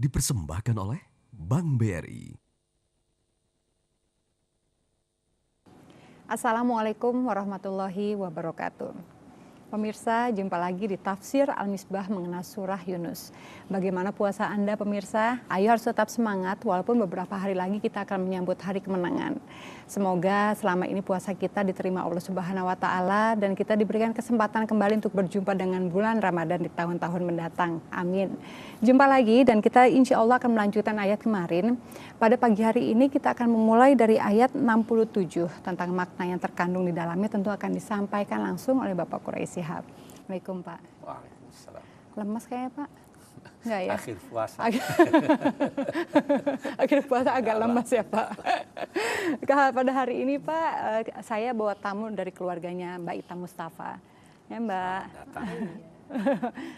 dipersembahkan oleh Bank BRI. Assalamualaikum warahmatullahi wabarakatuh. Pemirsa, jumpa lagi di Tafsir Al-Misbah mengenai surah Yunus. Bagaimana puasa Anda pemirsa? Ayo harus tetap semangat walaupun beberapa hari lagi kita akan menyambut hari kemenangan. Semoga selama ini puasa kita diterima Allah Subhanahu wa taala dan kita diberikan kesempatan kembali untuk berjumpa dengan bulan Ramadan di tahun-tahun mendatang. Amin. Jumpa lagi dan kita insya Allah akan melanjutkan ayat kemarin. Pada pagi hari ini kita akan memulai dari ayat 67 tentang makna yang terkandung di dalamnya tentu akan disampaikan langsung oleh Bapak Quraisy Shihab. Assalamualaikum Pak. Waalaikumsalam. Lemas kayaknya Pak? Enggak ya? Akhir puasa. Akhir puasa agak lemas ya Pak. Pada hari ini Pak, saya bawa tamu dari keluarganya Mbak Ita Mustafa. Ya Mbak.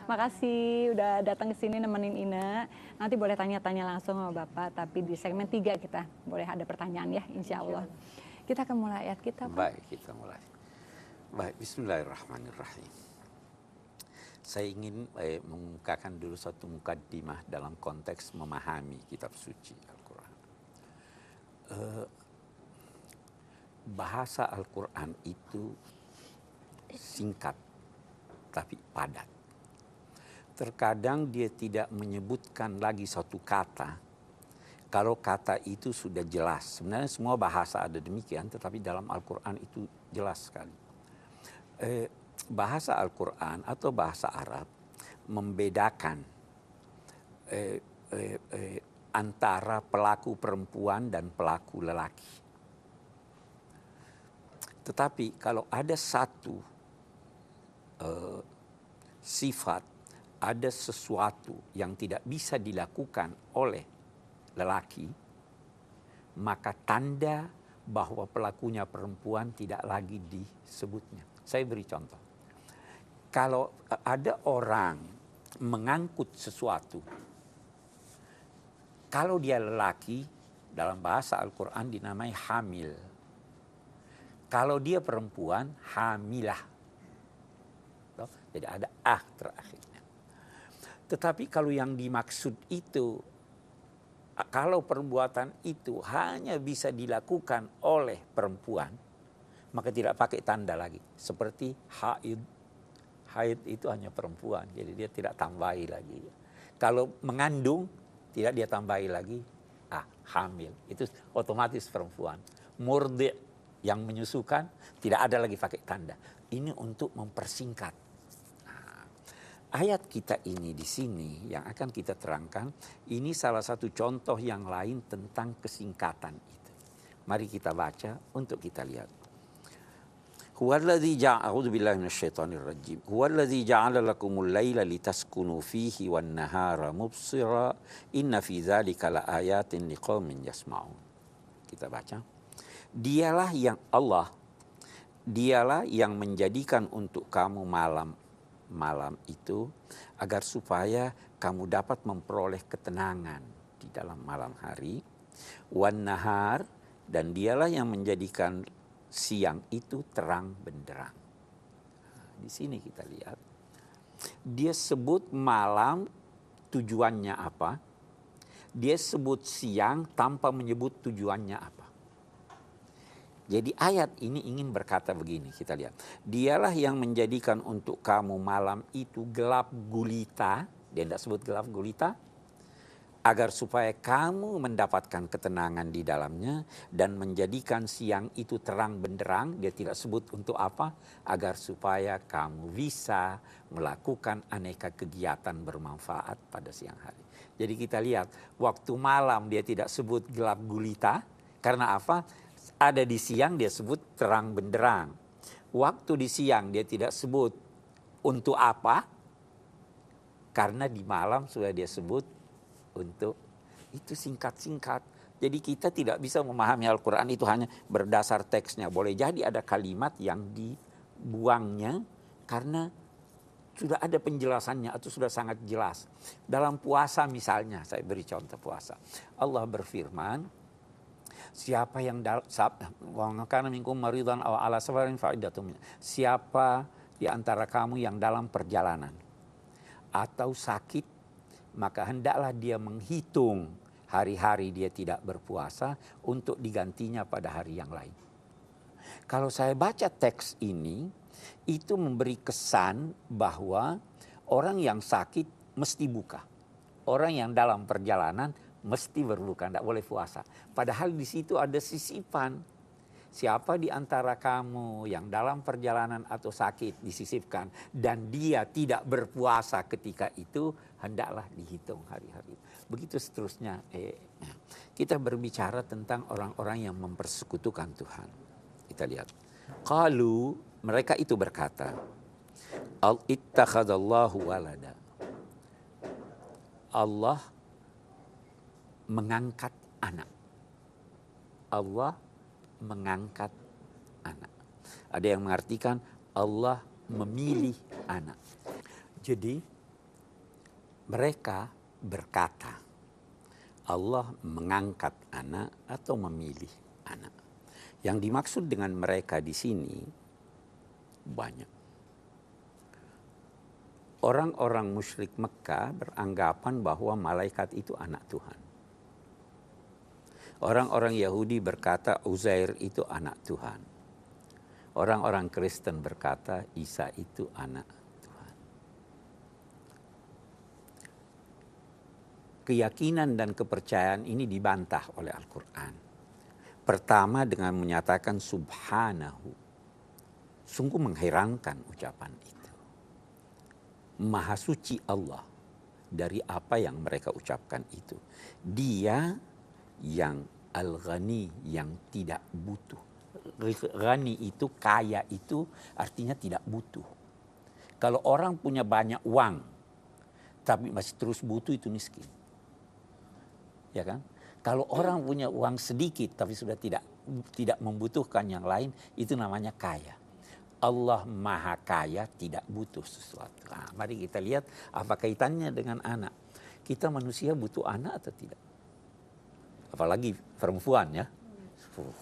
Makasih udah datang ke sini nemenin Ina. Nanti boleh tanya-tanya langsung sama Bapak, tapi di segmen 3 kita boleh ada pertanyaan ya, insya Allah. Kita akan mulai ayat kita Pak. Baik, kita mulai. Baik, bismillahirrahmanirrahim. Saya ingin mengungkapkan dulu satu mukaddimah dalam konteks memahami kitab suci Al-Quran. Bahasa Al-Quran itu singkat tapi padat. Terkadang dia tidak menyebutkan lagi satu kata kalau kata itu sudah jelas. Sebenarnya semua bahasa ada demikian, tetapi dalam Al-Quran itu jelas sekali. Bahasa Al-Quran atau bahasa Arab membedakan antara pelaku perempuan dan pelaku lelaki. Tetapi kalau ada satu sifat, ada sesuatu yang tidak bisa dilakukan oleh lelaki, maka tanda bahwa pelakunya perempuan tidak lagi disebutnya. Saya beri contoh. Kalau ada orang mengangkut sesuatu, kalau dia lelaki, dalam bahasa Al-Quran dinamai hamil. Kalau dia perempuan, hamilah. Jadi ada terakhirnya. Tetapi kalau yang dimaksud itu, kalau perbuatan itu hanya bisa dilakukan oleh perempuan, maka tidak pakai tanda lagi. Seperti haid. Haid itu hanya perempuan, jadi dia tidak tambahi lagi. Kalau mengandung, tidak dia tambahi lagi, hamil. Itu otomatis perempuan. Murdi, yang menyusukan, tidak ada lagi pakai tanda. Ini untuk mempersingkat. Ayat kita ini di sini yang akan kita terangkan, ini salah satu contoh yang lain tentang kesingkatan itu. Mari kita baca untuk kita lihat. Huwallazi ja'ala a'udzu billahi minasyaitonir rajim. Huwallazi ja'ala lakumul laila litaskunu fihi wan nahara mubsira inna fi dzalika laayatin liqaumin yasma'un. Kita baca. Dialah yang menjadikan untuk kamu malam itu agar supaya kamu dapat memperoleh ketenangan di dalam malam hari. Wan nahar, dan dialah yang menjadikan siang itu terang benderang. Di sini kita lihat dia sebut malam tujuannya apa, dia sebut siang tanpa menyebut tujuannya apa. Jadi ayat ini ingin berkata begini, kita lihat. Dialah yang menjadikan untuk kamu malam itu gelap gulita, dia tidak sebut gelap gulita, agar supaya kamu mendapatkan ketenangan di dalamnya, dan menjadikan siang itu terang benderang, dia tidak sebut untuk apa, agar supaya kamu bisa melakukan aneka kegiatan bermanfaat pada siang hari. Jadi kita lihat, waktu malam dia tidak sebut gelap gulita, karena apa? Ada di siang dia sebut terang benderang. Waktu di siang dia tidak sebut untuk apa, karena di malam sudah dia sebut untuk itu singkat-singkat. Jadi kita tidak bisa memahami Al-Quran itu hanya berdasar teksnya. Boleh jadi ada kalimat yang dibuangnya karena sudah ada penjelasannya atau sudah sangat jelas. Dalam puasa misalnya, saya beri contoh puasa. Allah berfirman, siapa yang siapa di antara kamu yang dalam perjalanan atau sakit, maka hendaklah dia menghitung hari-hari dia tidak berpuasa untuk digantinya pada hari yang lain. Kalau saya baca teks ini, itu memberi kesan bahwa orang yang sakit mesti buka. Orang yang dalam perjalanan mesti berbuka, tidak boleh puasa. Padahal di situ ada sisipan. Siapa di antara kamu yang dalam perjalanan atau sakit disisipkan dan dia tidak berpuasa ketika itu, hendaklah dihitung hari-hari. Begitu seterusnya. Kita berbicara tentang orang-orang yang mempersekutukan Tuhan. Kita lihat. Qalu, mereka itu berkata, ittakhadallahu walada. Allah mengangkat anak. Allah mengangkat anak. Ada yang mengartikan Allah memilih anak. Jadi mereka berkata Allah mengangkat anak atau memilih anak. Yang dimaksud dengan mereka di sini banyak. Orang-orang musyrik Mekah beranggapan bahwa malaikat itu anak Tuhan. Orang-orang Yahudi berkata Uzair itu anak Tuhan. Orang-orang Kristen berkata Isa itu anak Tuhan. Keyakinan dan kepercayaan ini dibantah oleh Al-Quran. Pertama dengan menyatakan subhanahu. Sungguh mengherankan ucapan itu. Maha suci Allah dari apa yang mereka ucapkan itu. Dia yang al-ghani, yang tidak butuh. Ghani itu, kaya itu artinya tidak butuh. Kalau orang punya banyak uang tapi masih terus butuh, itu miskin. Ya kan? Kalau orang punya uang sedikit tapi sudah tidak membutuhkan yang lain, itu namanya kaya. Allah maha kaya, tidak butuh sesuatu. Nah, mari kita lihat apa kaitannya dengan anak. Kita manusia butuh anak atau tidak? Apalagi perempuan ya.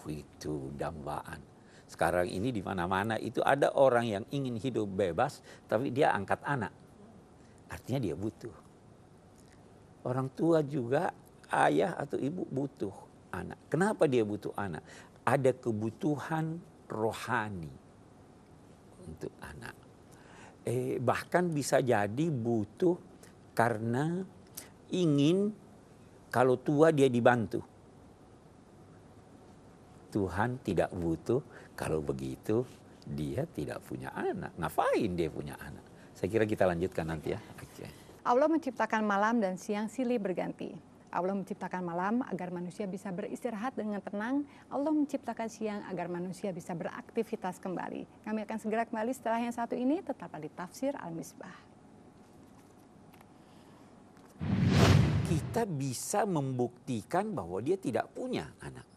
Itu dambaan. Sekarang ini di mana-mana itu ada orang yang ingin hidup bebas tapi dia angkat anak. Artinya dia butuh. Orang tua juga, ayah atau ibu butuh anak. Kenapa dia butuh anak? Ada kebutuhan rohani untuk anak. Bahkan bisa jadi butuh karena ingin kalau tua dia dibantu. Tuhan tidak butuh kalau begitu dia tidak punya anak. Ngapain dia punya anak? Saya kira kita lanjutkan nanti ya. Okay. Allah menciptakan malam dan siang silih berganti. Allah menciptakan malam agar manusia bisa beristirahat dengan tenang. Allah menciptakan siang agar manusia bisa beraktivitas kembali. Kami akan segera kembali setelah yang satu ini. Tetaplah di Tafsir Al-Misbah. Kita bisa membuktikan bahwa dia tidak punya anak.